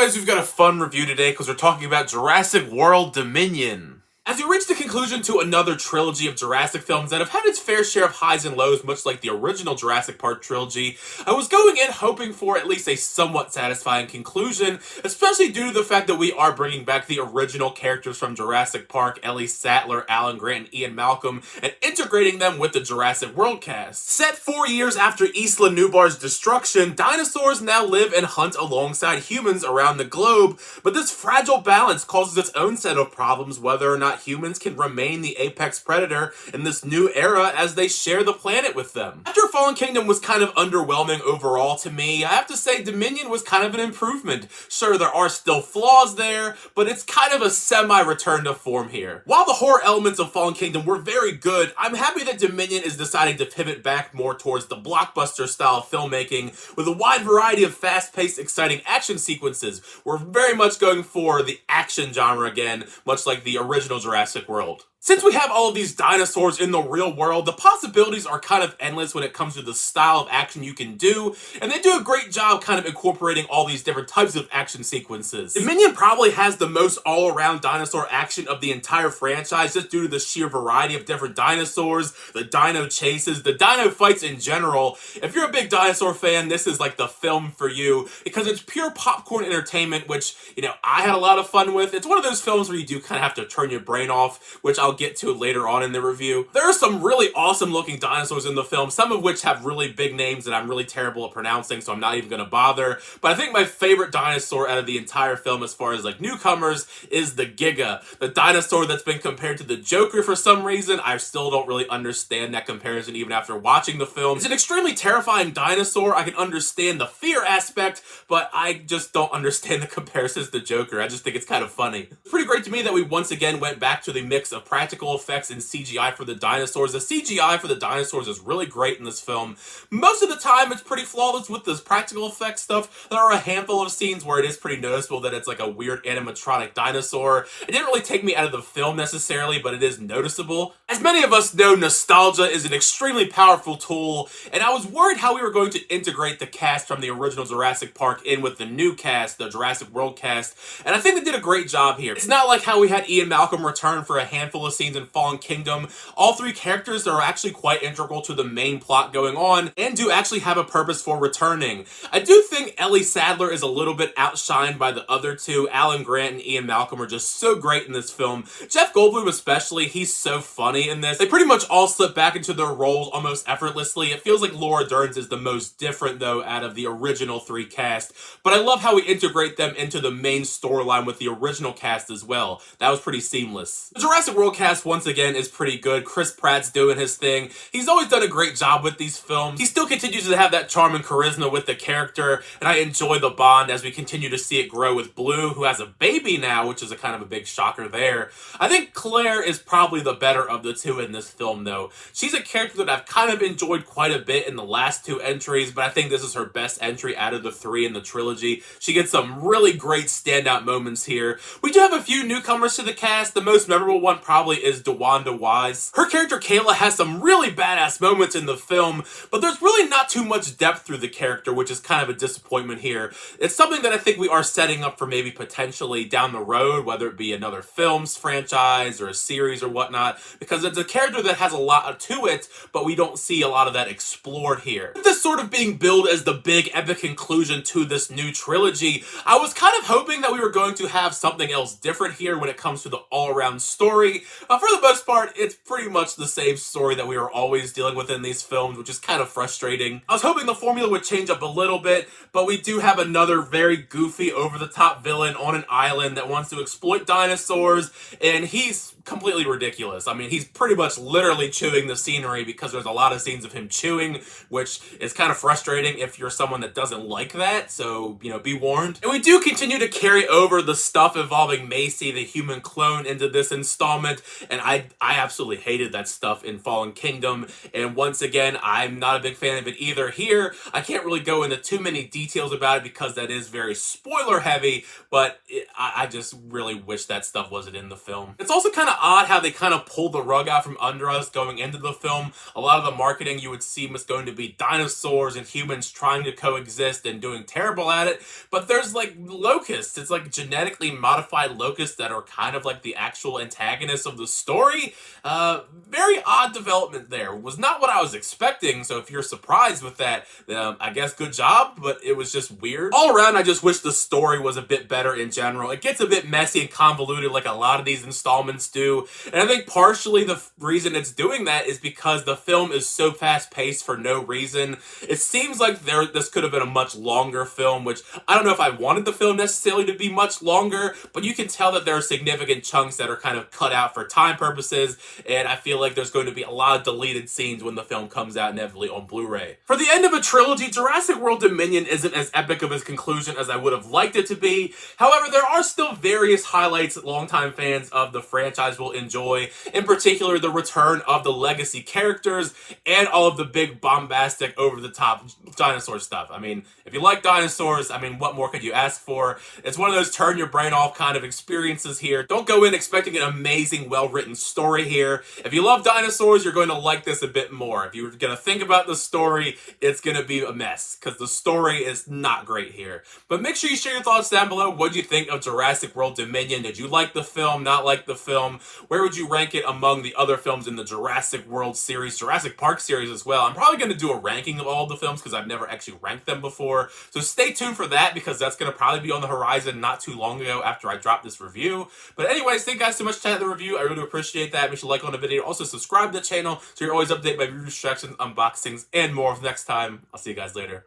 guys, we've got a fun review today because we're talking about Jurassic World Dominion. As we reach the conclusion to another trilogy of Jurassic films that have had its fair share of highs and lows, much like the original Jurassic Park trilogy, I was going in hoping for at least a somewhat satisfying conclusion, especially due to the fact that we are bringing back the original characters from Jurassic Park, Ellie Sattler, Alan Grant, and Ian Malcolm, and integrating them with the Jurassic World cast. Set 4 years after Isla Nublar's destruction, dinosaurs now live and hunt alongside humans around the globe, but this fragile balance causes its own set of problems whether or not humans can remain the apex predator in this new era as they share the planet with them. After Fallen Kingdom was kind of underwhelming overall to me, I have to say Dominion was kind of an improvement. Sure, there are still flaws there, but it's kind of a semi-return to form here. While the horror elements of Fallen Kingdom were very good, I'm happy that Dominion is deciding to pivot back more towards the blockbuster style of filmmaking with a wide variety of fast-paced, exciting action sequences. We're very much going for the action genre again, much like the original Jurassic World. Since we have all of these dinosaurs in the real world, the possibilities are kind of endless when it comes to the style of action you can do, and they do a great job kind of incorporating all these different types of action sequences. Dominion probably has the most all-around dinosaur action of the entire franchise just due to the sheer variety of different dinosaurs, the dino chases, the dino fights in general. If you're a big dinosaur fan, this is like the film for you because it's pure popcorn entertainment, which, I had a lot of fun with. It's one of those films where you do kind of have to turn your brain off, which I'll get to later on in the review. There are some really awesome looking dinosaurs in the film, some of which have really big names that I'm really terrible at pronouncing, so I'm not even going to bother. But I think my favorite dinosaur out of the entire film as far as like newcomers is the Giga, the dinosaur that's been compared to the Joker for some reason. I still don't really understand that comparison even after watching the film. It's an extremely terrifying dinosaur. I can understand the fear aspect, but I just don't understand the comparisons to Joker. I just think it's kind of funny. It's pretty great to me that we once again went back to the mix of practical effects and CGI for the dinosaurs. The CGI for the dinosaurs is really great in this film. Most of the time it's pretty flawless with this practical effects stuff. There are a handful of scenes where it is pretty noticeable that it's like a weird animatronic dinosaur. It didn't really take me out of the film necessarily, but it is noticeable. As many of us know, nostalgia is an extremely powerful tool, and I was worried how we were going to integrate the cast from the original Jurassic Park in with the new cast, the Jurassic World cast, and I think they did a great job here. It's not like how we had Ian Malcolm return for a handful of scenes in Fallen Kingdom. All three characters are actually quite integral to the main plot going on and do actually have a purpose for returning. I do think Ellie Sattler is a little bit outshined by the other two. Alan Grant and Ian Malcolm are just so great in this film. Jeff Goldblum especially, he's so funny in this. They pretty much all slip back into their roles almost effortlessly. It feels like Laura Dern's is the most different though out of the original three cast, but I love how we integrate them into the main storyline with the original cast as well. That was pretty seamless. The Jurassic World cast once again is pretty good. Chris Pratt's doing his thing. He's always done a great job with these films. He still continues to have that charm and charisma with the character, and I enjoy the bond as we continue to see it grow with Blue, who has a baby now, which is a kind of a big shocker there. I think Claire is probably the better of the two in this film though. She's a character that I've kind of enjoyed quite a bit in the last two entries, but I think this is her best entry out of the three in the trilogy. She gets some really great standout moments here. We do have a few newcomers to the cast. The most memorable one probably is DeWanda Wise. Her character Kayla has some really badass moments in the film, but there's really not too much depth through the character, which is kind of a disappointment here. It's something that I think we are setting up for maybe potentially down the road, whether it be another films franchise or a series or whatnot, because it's a character that has a lot to it, but we don't see a lot of that explored here. With this sort of being billed as the big epic conclusion to this new trilogy, I was kind of hoping that we were going to have something else different here when it comes to the all-around story. For the most part, it's pretty much the same story that we are always dealing with in these films, which is kind of frustrating. I was hoping the formula would change up a little bit, but we do have another very goofy, over-the-top villain on an island that wants to exploit dinosaurs, and he's completely ridiculous. I mean, he's pretty much literally chewing the scenery because there's a lot of scenes of him chewing, which is kind of frustrating if you're someone that doesn't like that, so, be warned. And we do continue to carry over the stuff involving Macy, the human clone, into this installment, and I absolutely hated that stuff in Fallen Kingdom, and once again, I'm not a big fan of it either. Here, I can't really go into too many details about it because that is very spoiler heavy, but I just really wish that stuff wasn't in the film. It's also kind of odd how they kind of pulled the rug out from under us going into the film. A lot of the marketing you would see was going to be dinosaurs and humans trying to coexist and doing terrible at it, but there's like locusts. It's like genetically modified locusts that are kind of like the actual antagonists of the story. Very odd development there. Was not what I was expecting, so if you're surprised with that, I guess good job, but it was just weird. All around, I just wish the story was a bit better in general. It gets a bit messy and convoluted like a lot of these installments do, and I think partially the reason it's doing that is because the film is so fast-paced for no reason. It seems like this could have been a much longer film, which I don't know if I wanted the film necessarily to be much longer, but you can tell that there are significant chunks that are kind of cut out for time purposes, and I feel like there's going to be a lot of deleted scenes when the film comes out inevitably on Blu-ray. For the end of a trilogy, Jurassic World Dominion isn't as epic of a conclusion as I would have liked it to be. However, there are still various highlights that longtime fans of the franchise will enjoy, in particular the return of the legacy characters and all of the big bombastic over-the-top dinosaur stuff. I mean, if you like dinosaurs, I mean, what more could you ask for? It's one of those turn your brain off kind of experiences here. Don't go in expecting an amazing, well-written story here. If you love dinosaurs, you're going to like this a bit more. If you're going to think about the story, it's going to be a mess, because the story is not great here. But make sure you share your thoughts down below. What do you think of Jurassic World Dominion? Did you like the film, not like the film? Where would you rank it among the other films in the Jurassic World series, Jurassic Park series as well? I'm probably going to do a ranking of all the films because I've never actually ranked them before. So stay tuned for that, because that's going to probably be on the horizon not too long ago after I drop this review. But anyways, thank you guys so much for checking out the review. I really appreciate that. Make sure to like on the video. Also subscribe to the channel so you're always updated by review restrictions, unboxings, and more. Next time, I'll see you guys later.